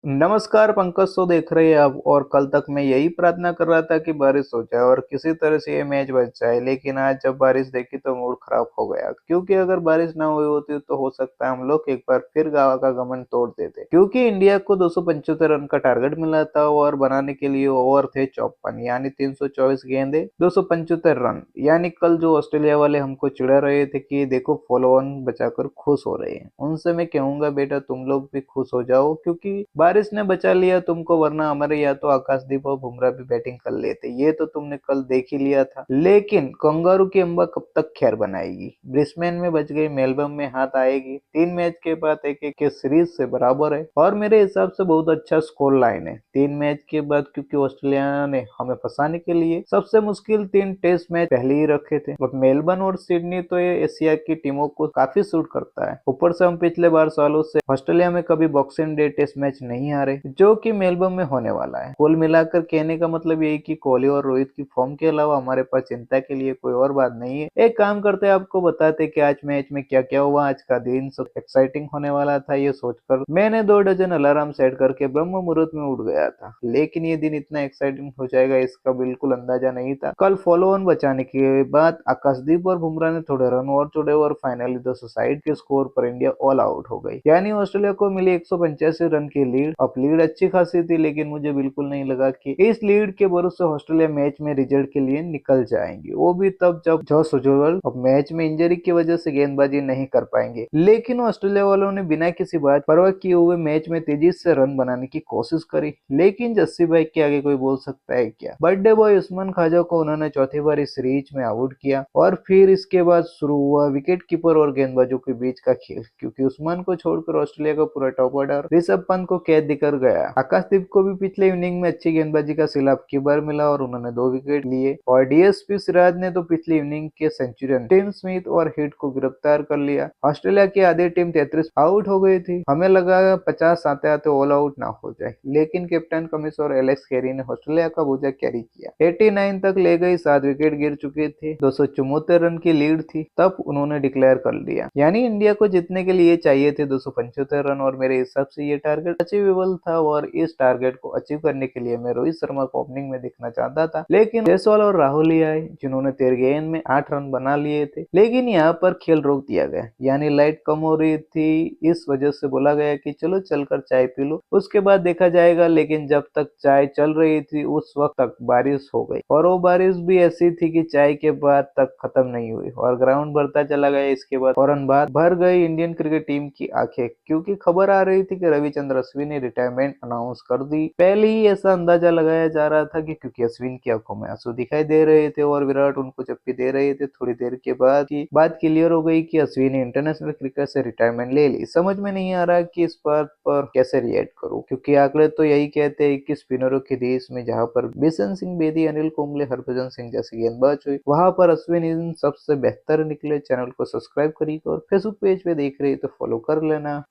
नमस्कार पंकज, तो देख रहे हैं आप। और कल तक मैं यही प्रार्थना कर रहा था कि बारिश हो जाए और किसी तरह से ये मैच बच जाए, लेकिन आज जब बारिश देखी तो मूड खराब हो गया। क्योंकि अगर बारिश ना हुई होती तो हो सकता है हम लोग एक बार फिर गांव का घमंड तोड़ देते, क्योंकि इंडिया को 275 रन का टारगेट मिला था और बनाने के लिए ओवर थे 54, यानी 324 गेंदे 275 रन। यानी कल जो ऑस्ट्रेलिया वाले हमको चिढ़ा रहे थे कि देखो फॉलो ऑन बचाकर खुश हो रहे हैं, उनसे मैं कहूंगा बेटा तुम लोग भी खुश हो जाओ, क्योंकि बारिश ने बचा लिया तुमको, वरना हमारे या तो आकाशदीप और बुमराह भी बैटिंग कर लेते। ये तो तुमने कल देख ही लिया था। लेकिन कंगारू की अंबा कब तक खैर बनाएगी। ब्रिस्बेन में बच गई, मेलबर्न में हाथ आएगी। 3 मैच के बाद एक एक के सीरीज से बराबर है और मेरे हिसाब से बहुत अच्छा स्कोर लाइन है 3 मैच के बाद, क्योंकि ऑस्ट्रेलिया ने हमें फंसाने के लिए सबसे मुश्किल 3 टेस्ट मैच पहले ही रखे थे। और मेलबर्न और सिडनी तो ये एशिया की टीमों को काफी सूट करता है। ऊपर से हम पिछले बार सालों से ऑस्ट्रेलिया में कभी बॉक्सिंग डे टेस्ट मैच नहीं हारे, जो कि मेलबर्न में होने वाला है। कुल मिलाकर कहने का मतलब यही कि कोहली और रोहित की फॉर्म के अलावा हमारे पास चिंता के लिए कोई और बात नहीं है। एक काम करते हैं, आपको बताते कि आज मैच में क्या क्या हुआ। आज का दिन सब एक्साइटिंग होने वाला था, ये सोचकर मैंने 2 डजन अलार्म सेट करके ब्रह्म मुहूर्त में उठ गया था। लेकिन ये दिन इतना एक्साइटिंग हो जाएगा इसका बिल्कुल अंदाजा नहीं था। कल फॉलो ऑन बचाने के बाद आकाशदीप और बुमराह ने थोड़े रन और जोड़े और फाइनली 200 के स्कोर पर इंडिया ऑल आउट हो गई। यानी ऑस्ट्रेलिया को मिली 185 रन की लीड। अब लीड अच्छी खासी थी, लेकिन मुझे बिल्कुल नहीं लगा कि इस लीड के भरोसे ऑस्ट्रेलिया मैच में रिजल्ट के लिए निकल जाएंगे, वो भी तब जब जॉस बटलर अब मैच में इंजरी की वजह से गेंदबाजी नहीं कर पाएंगे। लेकिन ऑस्ट्रेलिया वालों ने बिना किसी बात परवाह किए हुए मैच में तेजी से रन बनाने की कोशिश करी। लेकिन जस्सी भाई के आगे कोई बोल सकता है क्या। बर्थडे बॉय उस्मान ख्वाजा को उन्होंने चौथी बार इस सीरीज में आउट किया और फिर इसके बाद शुरू हुआ विकेट कीपर और गेंदबाजों के बीच का खेल, क्योंकि उस्मान को छोड़कर ऑस्ट्रेलिया का पूरा टॉप ऑर्डर ऋषभ पंत को कैद कर गया। आकाशदीप को भी पिछले इनिंग में अच्छी गेंदबाजी का सिलाब की बार मिला और उन्होंने 2 विकेट लिए। और डीएसपी सिराज ने तो पिछली इनिंग के सेंचुरियन टिम स्मिथ और हिट को गिरफ्तार कर लिया। ऑस्ट्रेलिया की आधी टीम 33 आउट हो गई थी। हमें लगा 50 आते आते ऑल आउट ना हो जाए, लेकिन कैप्टन कमिंस और एलेक्स कैरी ने ऑस्ट्रेलिया का बोझा कैरी किया। 89 तक ले गई, 7 विकेट गिर चुके थे, 274 रन की लीड थी, तब उन्होंने डिक्लेयर कर लिया। यानी इंडिया को जीतने के लिए चाहिए थे 275 रन और मेरे हिसाब से ये टारगेट अचीवेबल था। और इस टारगेट को अचीव करने के लिए मैं रोहित शर्मा को ओपनिंग में देखना चाहता था, लेकिन जायसवाल और राहुल ही आए, जिन्होंने 13 गेंद में 8 रन बना लिए थे। लेकिन यहाँ पर खेल रोक दिया गया, यानी लाइट कम हो रही थी, इस वजह से बोला गया कि चलो चलकर चाय पी लो, उसके बाद देखा जाएगा। लेकिन जब तक चाय चल रही थी उस वक्त तक बारिश हो गई, और वो बारिश भी ऐसी थी कि चाय के बाद तक खत्म नहीं हुई और ग्राउंड भरता चला गया। इसके बाद फौरन बाद भर गई इंडियन क्रिकेट टीम की आंखें, क्योंकि खबर आ रही थी कि रविचंद्र अश्विन ने रिटायरमेंट अनाउंस कर दी। पहले ही ऐसा अंदाजा लगाया जा रहा था कि क्योंकि अश्विन की आंखों में आंसू दिखाई दे रहे थे और विराट उनको चप्पी दे रहे थे। थोड़ी देर के बाद की बात क्लियर हो गई कि अश्विन ने इंटरनेशनल क्रिकेट से रिटायरमेंट ले ली। समझ में नहीं आ रहा कि इस बात पर कैसे रिएक्ट करूं, क्योंकि आंकड़े तो यही कहते हैं कि स्पिनरों के देश में जहां पर बिशन सिंह बेदी, अनिल कुंबले, हरभजन सिंह जैसे गेंदबाज हुए, वहां पर अश्विन इन सबसे बेहतर निकले। चैनल को सब्सक्राइब करिए और फेसबुक पेज पे देख रहे तो फॉलो कर लेना।